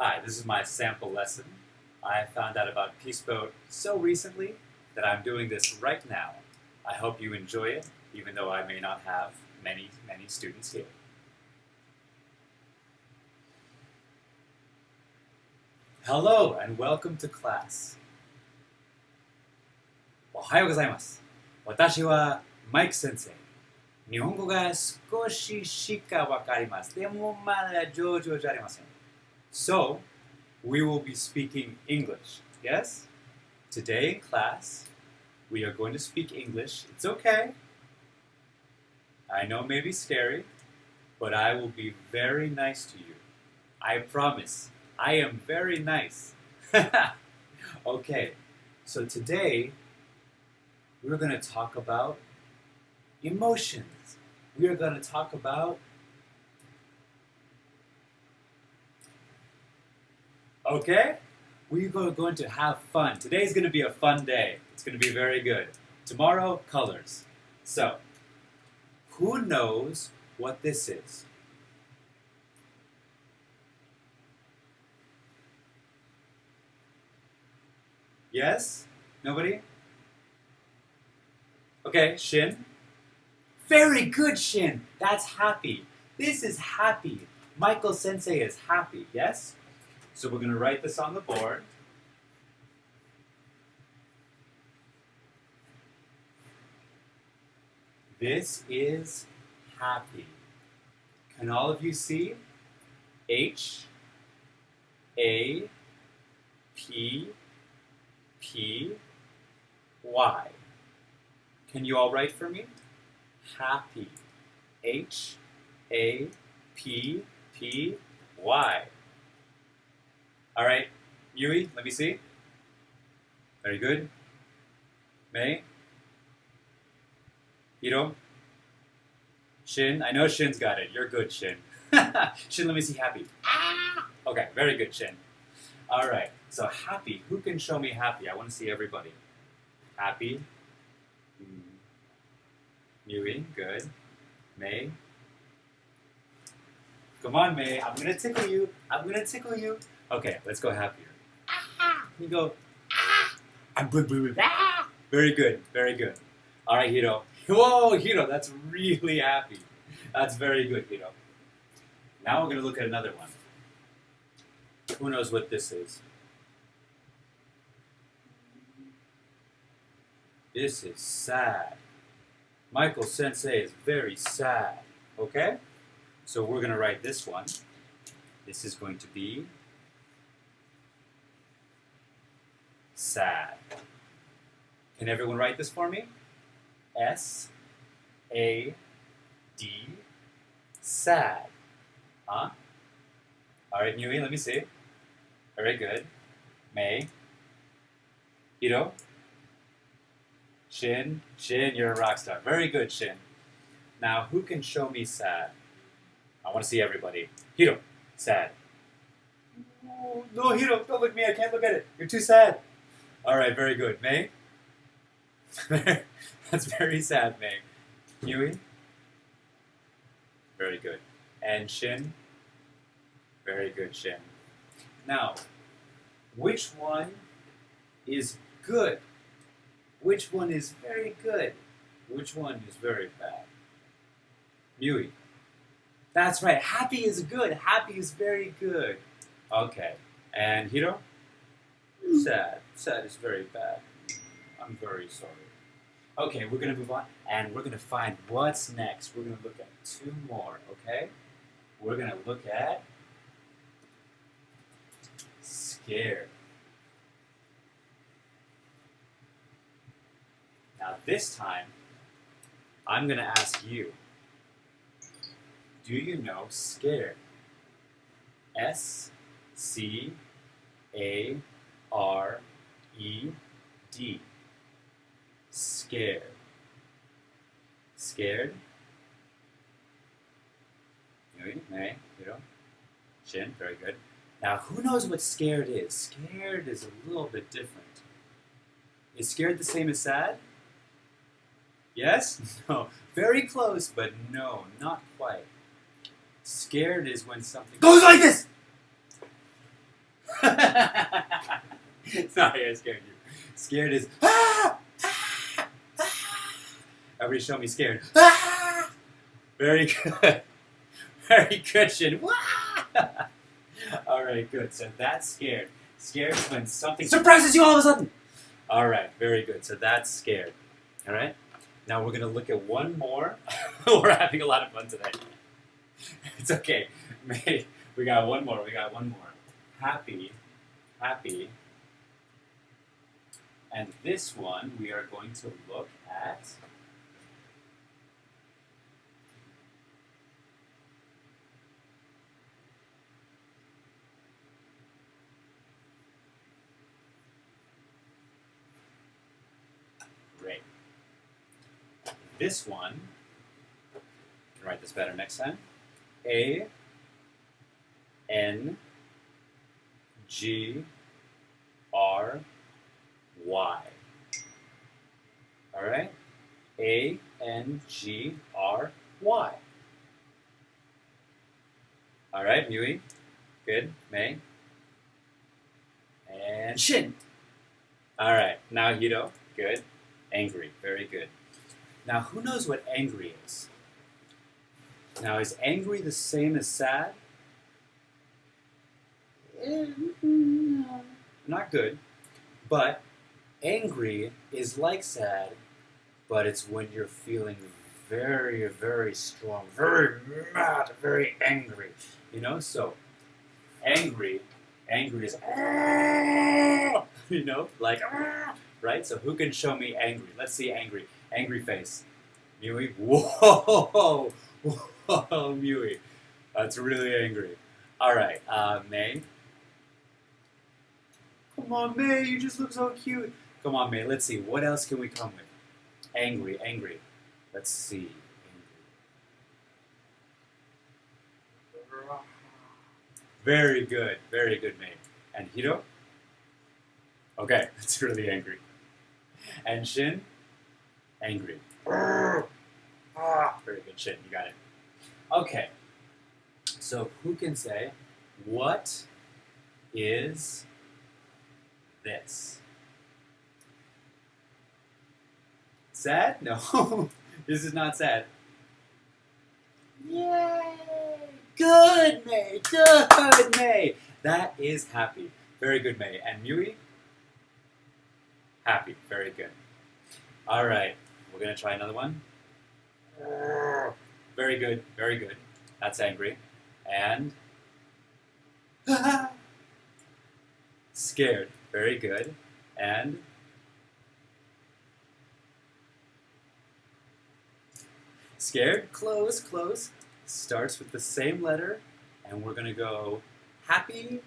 Hi, this is my sample lesson. I found out about Peace Boat so recently that I'm doing this right now. I hope you enjoy it, even though I may not have many students here. Hello and welcome to class. おはようございます。私はマイク先生。日本語が少ししかわかります。でもまだ上手じゃありません。So, we will be speaking English, yes? Today in class, we are going to speak English. It's okay. I know it may be scary, but I will be very nice to you. I promise. I am very nice. Okay, so today, we're going to talk about emotions. We are going to talk about okay? We're going to have fun. Today's going to be a fun day. It's going to be very good. Tomorrow, colors. So, who knows what this is? Yes? Nobody? Okay, Shin. Very good, Shin. That's happy. This is happy. Michael Sensei is happy, yes? So we're going to write this on the board. This is happy. Can all of you see? H, A, P, P, Y. Can you all write for me? Happy. H, A, P, P, Y. All right, Yui, let me see. Very good. May? Hiro? Shin? I know Shin's got it. You're good, Shin. Shin, let me see happy. Ah! Okay, very good, Shin. All right, so happy. Who can show me happy? I want to see everybody. Happy. Yui, good. May? Come on, May. I'm going to tickle you. I'm going to tickle you. Okay, let's go happier. Ah! You go, ah! Ah! Very good, very good. All right, Hiro. Whoa, Hiro, that's really happy. That's very good, Hiro. Now we're going to look at another one. Who knows what this is? This is sad. Michael Sensei is very sad. Okay? So we're going to write this one. This is going to be sad. Can everyone write this for me? S-A-D, sad. Huh? All right, Yui, let me see. Very good. May. Hiro. Shin. Shin, you're a rock star. Very good, Shin. Now, who can show me sad? I want to see everybody. Hiro, sad. No, Hiro, don't look at me. I can't look at it. You're too sad. All right, very good. May? That's very sad, May. Yui? Very good. And Shin? Very good, Shin. Now, which one is good? Which one is very good? Which one is very bad? Yui? That's right. Happy is good. Happy is very good. Okay. And Hiro? Sad. Sad is very bad. I'm very sorry. Okay, we're going to move on, and we're going to find what's next. We're going to look at two more, okay? We're going to look at scared. Now this time, I'm going to ask you, do you know scared? S-C-A-R-E-D. Scared. Scared? Yui, May, Hiro, Shin, very good. Now, who knows what scared is? Scared is a little bit different. Is scared the same as sad? Yes? No. Very close, but no, not quite. Scared is when something goes like this! Sorry, I scared you. Scared is ah! Ah! Ah! Everybody show me scared. Ah! Very good. Very good, Shin. All right, good. So that's scared. Scared is when something surprises you all of a sudden. All right, very good. So that's scared. All right. Now we're gonna look at one more. We're having a lot of fun today. It's okay. We got one more. We got one more. Happy, happy. And this one we are going to look at. Great. This one, I can write this better next time. A N G R Y. All right? A N G R Y. All right, Mui. Good. May. And Shin. All right. Now Hiro. Good. Angry. Very good. Now, who knows what angry is? Now, is angry the same as sad? No. Not good. But angry is like sad, but it's when you're feeling very, very strong, very mad, very angry. You know, so angry is, you know, like, right? So who can show me angry? Let's see angry. Angry face. Mui. Whoa! Whoa, Mui. That's really angry. All right, May. Come on, May. You just look so cute. Come on, May. Let's see. What else can we come with? Angry, angry. Let's see. Angry. Very good, May. And Hiro? Okay, it's really angry. And Shin? Angry. Very good, Shin. You got it. Okay. So who can say, what is this? Sad? No. This is not sad. Yay! Good, May! Good, May! That is happy. Very good, May. And Mui? Happy. Very good. All right. We're going to try another one. Very good. Very good. That's angry. And scared. Very good. And scared. Close, close. Starts with the same letter, and we're going to go happy,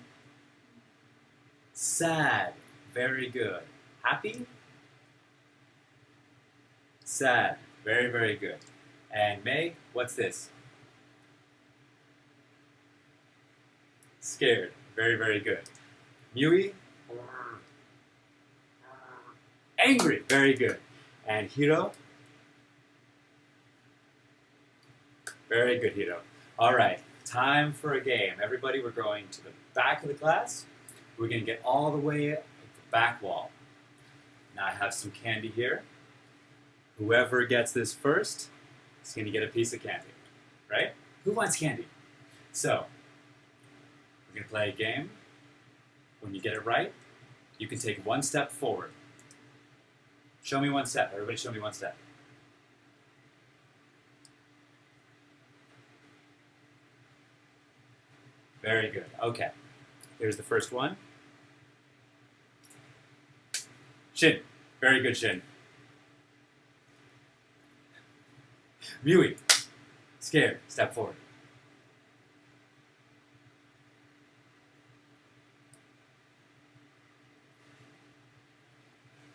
sad. Very good. Happy, sad. Very, very good. And May, what's this? Scared. Very, very good. Mui? Angry. Very good. And Hiro? Very good, Hiro. All right, time for a game. Everybody, we're going to the back of the class. We're going to get all the way at the back wall. Now I have some candy here. Whoever gets this first is going to get a piece of candy, right? Who wants candy? So, we're going to play a game. When you get it right, you can take one step forward. Show me one step. Everybody show me one step. Very good. Okay. Here's the first one. Shin. Very good, Shin. Mui. Scared. Step forward.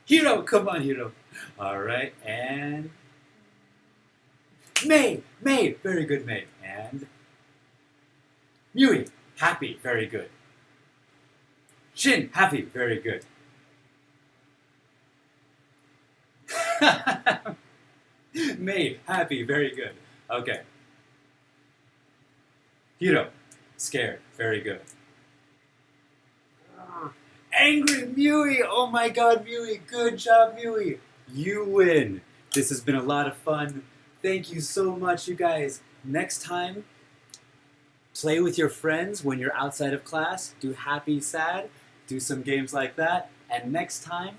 Hiro. Come on, Hiro. All right. And May. May. Very good, May. And Mui. Happy. Very good. Shin. Happy. Very good. May. Happy. Very good. Okay. Hiro. Scared. Very good. Angry Mewy! Oh my god, Mewy! Good job, Mewy! You win! This has been a lot of fun. Thank you so much, you guys. Next time, play with your friends when you're outside of class. Do happy, sad. Do some games like that. And next time,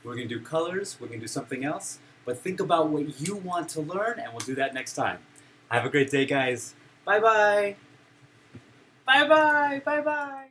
we're going to do colors. We're going to do something else. But think about what you want to learn, and we'll do that next time. Have a great day, guys. Bye-bye. Bye-bye. Bye-bye.